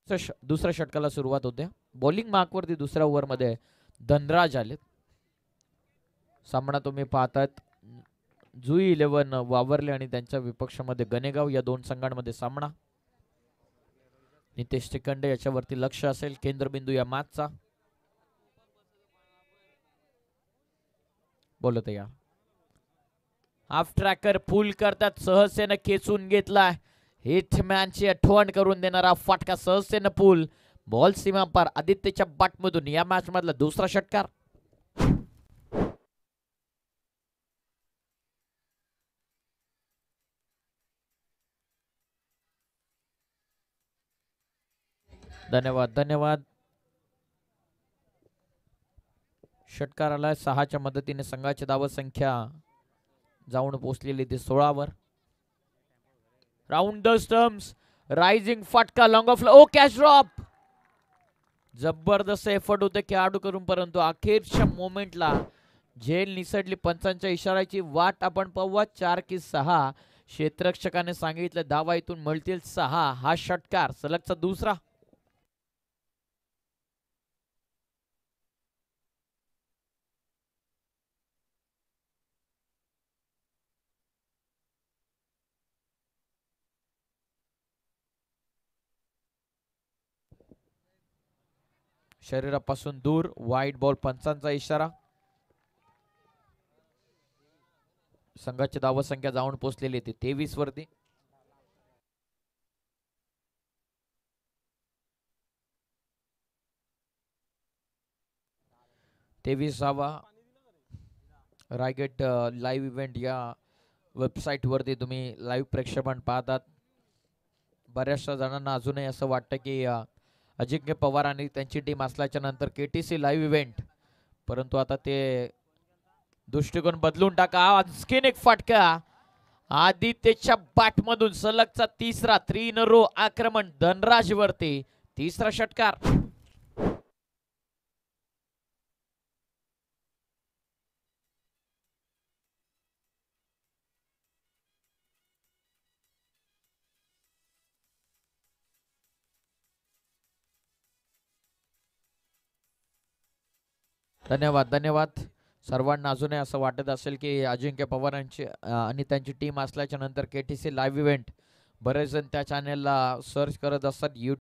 दुसऱ्या षटकाला सुरुवात होते. बॉलिंग मार्कवरती दुसऱ्या ओव्हरमध्ये धनराज आले. सामना तुम्ही पाहतात जुई 11 वावरले आणि त्यांच्या विपक्षामध्ये गणेगाव या दोन संघांमध्ये सामना. नितेश तिकंडे याच्यावरती लक्ष असेल केंद्रबिंदू या मॅचचा. बोलत या हाफ ट्रॅकर पुल करतात सहजतेनं खेचून घेतलाय. हिटमॅनची आठवण करून देणारा फटका सहजतेनं पूल. बॉल सीमा पार आदित्यच्या बॅटमधून या मॅच मधला दुसरा षटकार. धन्यवाद धन्यवाद. षटकार आलाय 6च्या मदतीने संघाची धाव संख्या जाऊन पोहोचलेली ती 16 वर. राऊंड द स्टम्प्स रायझिंग फटका लॉंग ऑफ ओ कॅच ड्रॉप. जबरदस्त एफर्ट होते खेळाडू करून परंतु अखेरच्या मोमेंटला झेल निसटली. पंचांच्या इशाऱ्याची वाट आपण पाहूया. 4 की 6 क्षेत्ररक्षकाने सांगितलं धावा इथून मिळतील 6. हा षटकार सलगचा दुसरा. शरीरापासून दूर वाईट बॉल पंचांचा इशारा. संघाची धाव संख्या जाऊन पोहोचलेली ती 23 वरती. तेवीसावा रायगड लाईव्ह इव्हेंट या वेबसाईट वरती तुम्ही लाईव्ह प्रेक्षेपण पाहतात. बऱ्याचशा जणांना अजूनही असं वाटतं की अजिंक्य पवार आणि त्यांची टीम असल्याच्या नंतर केटीसी लाईव्ह इव्हेंट, परंतु आता ते दृष्टिकोन बदलून टाका. आणखीन एक फटका आदित्यच्या बॅटमधून सलगचा तिसरा 3 इन रो आक्रमण धनराज वरती. तिसरा षटकार. धन्यवाद धन्यवाद. सर्वांना अजूनही असं वाटत असेल की अजिंक्य पवारांची आणि त्यांची टीम असल्याच्या नंतर केटीसी लाईव्ह इव्हेंट बरेच जण त्या चॅनेलला सर्च करत असतात.